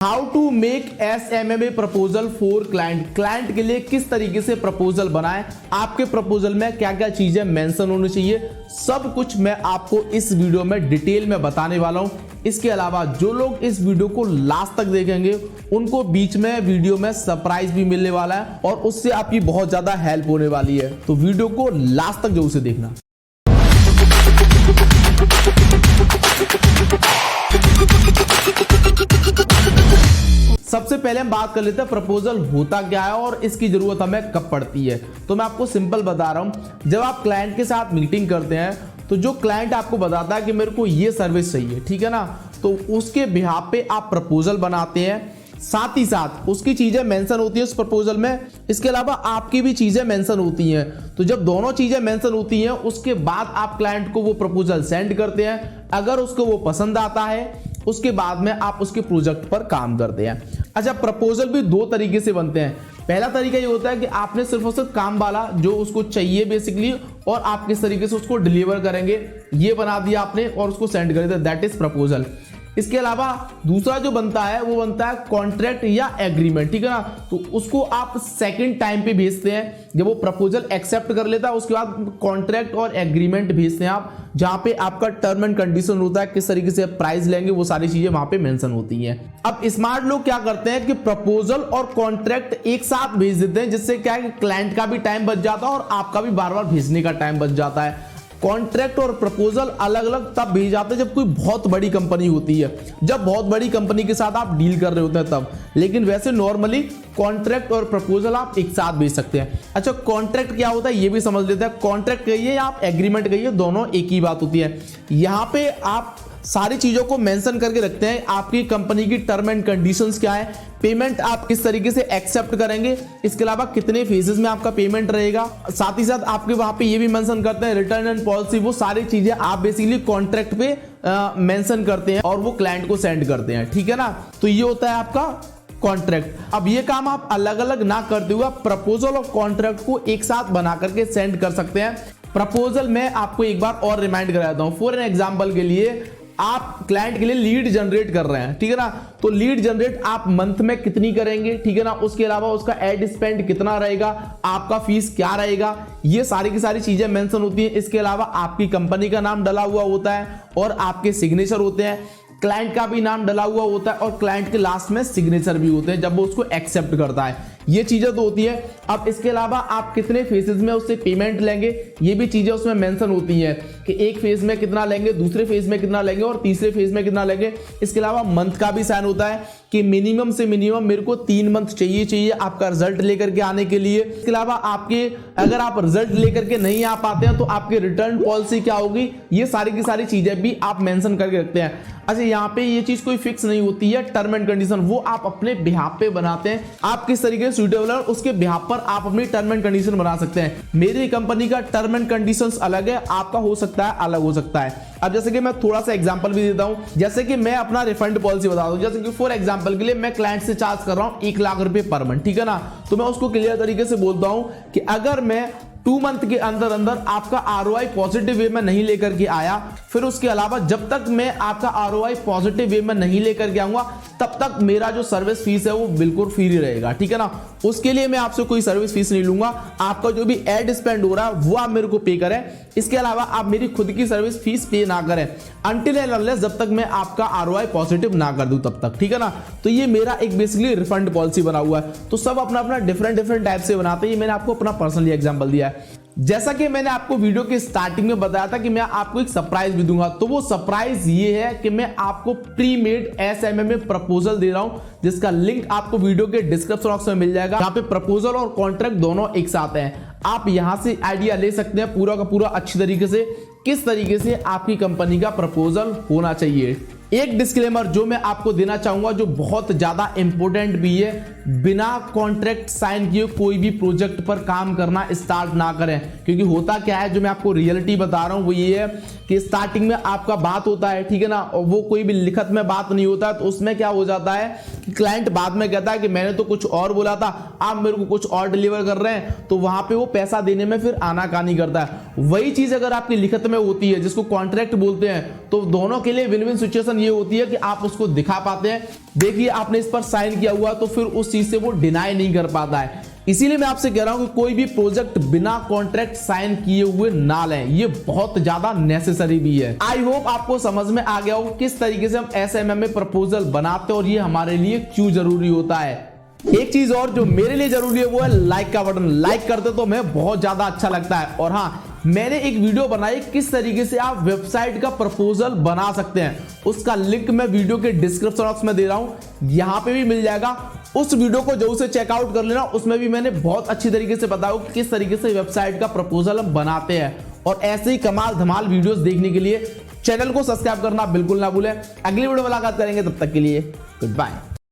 How to make SMM proposal for client. Client के लिए किस तरीके से प्रपोजल बनाएं, आपके प्रपोजल में क्या क्या चीजें मेंशन होनी चाहिए, सब कुछ मैं आपको इस वीडियो में डिटेल में बताने वाला हूं। इसके अलावा जो लोग इस वीडियो को लास्ट तक देखेंगे उनको बीच में वीडियो में सरप्राइज भी मिलने वाला है और उससे आपकी बहुत ज्यादा हेल्प होने वाली है, तो वीडियो को लास्ट तक जरूर से देखना। सबसे पहले हम बात कर लेते हैं प्रपोजल होता क्या है और इसकी जरूरत हमें कब पड़ती है। तो मैं आपको सिंपल बता रहा हूं, जब आप क्लाइंट के साथ मीटिंग करते हैं तो जो क्लाइंट आपको बताता है कि मेरे को ये सर्विस चाहिए, ठीक है ना, तो उसके बिहाफ पे आप प्रपोजल बनाते हैं, साथ ही साथ उसकी चीजें मेंशन होती है उस प्रपोजल में, इसके अलावा आपकी भी चीजें मेंशन होती हैं। तो जब दोनों चीजें मेंशन होती हैं उसके बाद आप क्लाइंट को वो प्रपोजल सेंड करते हैं। अगर उसको वो पसंद आता है उसके बाद में आप उसके प्रोजेक्ट पर काम करते हैं। अच्छा, प्रपोजल भी दो तरीके से बनते हैं। पहला तरीका ये होता है कि आपने सिर्फ और सिर्फ काम वाला जो उसको चाहिए बेसिकली और आप किस तरीके से उसको डिलीवर करेंगे ये बना दिया आपने और उसको सेंड कर दिया, दैट इज प्रपोजल। इसके अलावा दूसरा जो बनता है वो बनता है कॉन्ट्रैक्ट या एग्रीमेंट, ठीक है ना, तो उसको आप सेकंड टाइम पे भेजते हैं। जब वो प्रपोजल एक्सेप्ट कर लेता है उसके बाद कॉन्ट्रैक्ट और एग्रीमेंट भेजते हैं आप, जहां पे आपका टर्म एंड कंडीशन होता है, किस तरीके से प्राइस लेंगे, वो सारी चीजें वहां पे मेंशन होती हैं। अब स्मार्ट लोग क्या करते हैं कि प्रपोजल और कॉन्ट्रैक्ट एक साथ भेज देते हैं, जिससे क्या है कि क्लाइंट का भी टाइम बच जाता है और आपका भी बार बार भेजने का टाइम बच जाता है। कॉन्ट्रैक्ट और प्रपोजल अलग अलग तब भेज जाते हैं जब कोई बहुत बड़ी कंपनी होती है, जब बहुत बड़ी कंपनी के साथ आप डील कर रहे होते हैं तब, लेकिन वैसे नॉर्मली कॉन्ट्रैक्ट और प्रपोजल आप एक साथ भेज सकते हैं। अच्छा, कॉन्ट्रैक्ट क्या होता है ये भी समझ लेते हैं। कॉन्ट्रैक्ट कहिए या आप एग्रीमेंट कहिए, दोनों एक ही बात होती है। यहां पे आप सारी चीजों को मेंशन करके रखते हैं, आपकी कंपनी की टर्म एंड कंडीशंस क्या है, पेमेंट आप किस तरीके से एक्सेप्ट करेंगे, इसके अलावा कितने फेजेस में आपका पेमेंट रहेगा, साथ ही साथ आपके वहां पे ये भी मेंशन करते हैं रिटर्न एंड पॉलिसी। वो सारी चीजें आप बेसिकली कॉन्ट्रैक्ट पे मेंशन करते हैं और वो क्लाइंट को सेंड करते हैं, ठीक है ना। तो ये होता है आपका कॉन्ट्रैक्ट। अब ये काम आप अलग अलग ना करते हुए प्रपोजल और कॉन्ट्रैक्ट को एक साथ बना करके सेंड कर सकते हैं। प्रपोजल में आपको एक बार और रिमाइंड कराता हूं, फॉर एन एग्जांपल के लिए आप क्लाइंट के लिए लीड जनरेट कर रहे हैं, ठीक है ना, तो लीड जनरेट आप मंथ में कितनी करेंगे, ठीक है ना, उसके अलावा उसका एड स्पेंड कितना रहेगा, आपका फीस क्या रहेगा, ये सारी की सारी चीजें मेंशन होती हैं। इसके अलावा आपकी कंपनी का नाम डला हुआ होता है और आपके सिग्नेचर होते हैं, क्लाइंट का भी नाम डला हुआ होता है और क्लाइंट के लास्ट में सिग्नेचर भी होते हैं जब वो उसको एक्सेप्ट करता है। ये चीजें तो होती है। अब इसके अलावा आप कितने फेजेस में उससे पेमेंट लेंगे ये भी चीजें उसमें मेंशन होती हैं कि एक फेज में कितना लेंगे, दूसरे फेज में कितना लेंगे और तीसरे फेज में कितना लेंगे। इसके अलावा मंथ का भी साइन होता है कि मिनिमम से मिनिमम मेरे को 3 मंथ चाहिए आपका रिजल्ट लेकर के आने के लिए। इसके अलावा आपके अगर आप रिजल्ट लेकर के नहीं आ पाते हैं तो आपके रिटर्न पॉलिसी क्या होगी, ये सारी की सारी चीजें भी आप मेंशन करके रखते हैं। अच्छा, यहाँ पे ये चीज कोई फिक्स नहीं होती है, टर्म एंड कंडीशन वो आप अपने बिहाफ पे बनाते हैं, आप किस तरीके से सूटेबल है उसके बिहाफ पर आप अपनी टर्म एंड कंडीशन बना सकते हैं। मेरी कंपनी का टर्म एंड कंडीशंस अलग है, आपका हो सकता है अलग हो सकता है। अब जैसे कि मैं थोड़ा सा एग्जांपल भी देता हूं, जैसे कि मैं अपना रिफंड पॉलिसी बता दूं, जैसे कि फॉर एग्जांपल के लिए मैं क्लाइंट से चार्ज कर रहा हूं 1 लाख रुपए पर मंथ, ठीक है ना, तो मैं उसको क्लियर तरीके से बोलता हूं कि अगर मैं 2 मंथ के अंदर अंदर आपका आरओआई पॉजिटिव वे में नहीं लेकर के आया, फिर उसके अलावा जब तक मैं आपका आरओआई पॉजिटिव वे में नहीं लेकर के आऊंगा तब तक मेरा जो सर्विस फीस है वो बिल्कुल फ्री रहेगा, ठीक है ना। उसके लिए मैं आपसे कोई सर्विस फीस नहीं लूंगा, आपका जो भी एड स्पेंड हो रहा है वो आप मेरे को पे करें, इसके अलावा आप मेरी खुद की सर्विस फीस पे ना करें अनटिल एंड अनलेस जब तक मैं आपका आरओआई पॉजिटिव ना कर दूं तब तक, ठीक है ना। तो ये मेरा एक बेसिकली रिफंड पॉलिसी बना हुआ है। तो सब अपना अपना डिफरेंट टाइप से बनाते हैं, ये मैंने आपको अपना पर्सनली एग्जांपल दिया है। जैसा कि मैंने आपको वीडियो के स्टार्टिंग में बताया था कि मैं आपको एक सरप्राइज भी दूंगा, तो वो सरप्राइज ये है कि मैं आपको प्री मेड एसएमएम प्रपोजल दे रहा हूं, जिसका लिंक आपको वीडियो के डिस्क्रिप्शन बॉक्स में मिल जाएगा। यहाँ पे प्रपोजल और कॉन्ट्रैक्ट दोनों एक साथ हैं, आप यहां से आइडिया ले सकते हैं पूरा का पूरा अच्छी तरीके से किस तरीके से आपकी कंपनी का प्रपोजल होना चाहिए। एक डिस्क्लेमर जो मैं आपको देना चाहूंगा जो बहुत ज्यादा इंपॉर्टेंट भी है, बिना कॉन्ट्रैक्ट साइन किए कोई भी प्रोजेक्ट पर काम करना स्टार्ट ना करें, क्योंकि होता क्या है जो मैं आपको रियलिटी बता रहा हूं वो ये है कि स्टार्टिंग में आपका बात होता है, ठीक है ना, और वो कोई भी लिखत में बात नहीं होता, तो उसमें क्या हो जाता है कि क्लाइंट बाद में कहता है कि मैंने तो कुछ और बोला था, आप मेरे को कुछ और डिलीवर कर रहे हैं, तो वहां पे वो पैसा देने में फिर आनाकानी करता है। वही चीज अगर आपकी लिखत में होती है जिसको कॉन्ट्रैक्ट बोलते हैं, तो दोनों के लिए विन विन सिचुएशन ये होती है कि आप उसको दिखा पाते हैं। देखिए आपने इस पर साइन किया हुआ तो फिर उस चीज से वो डिनाई नहीं कर पाता है। इसीलिए मैं आपसे कह रहा हूं कि कोई भी प्रोजेक्ट बिना कॉन्ट्रैक्ट साइन किए हुए ना लें, ये बहुत ज्यादा नेसेसरी भी है। आई होप आपको समझ में आ गया हो किस तरीके से हम एसएमएम में प्रपोजल बनाते हैं और ये हमारे लिए क्यों जरूरी होता है। एक चीज और जो मेरे लिए जरूरी है वो है लाइक का बटन। लाइक करते तो मैं बहुत ज्यादा अच्छा लगता है। और हाँ, मैंने एक वीडियो बनाई किस तरीके से आप वेबसाइट का प्रपोजल बना सकते हैं, उसका लिंक मैं वीडियो के डिस्क्रिप्शन बॉक्स में दे रहा हूं, यहां पे भी मिल जाएगा। उस वीडियो को जरूर से चेकआउट कर लेना। उसमें भी मैंने बहुत अच्छी तरीके से बताया कि किस तरीके से वेबसाइट का प्रपोजल हम बनाते हैं। और ऐसे ही कमाल धमाल वीडियोस देखने के लिए चैनल को सब्सक्राइब करना बिल्कुल ना भूलें। अगली वीडियो मुलाकात करेंगे, तब तक के लिए गुड बाय।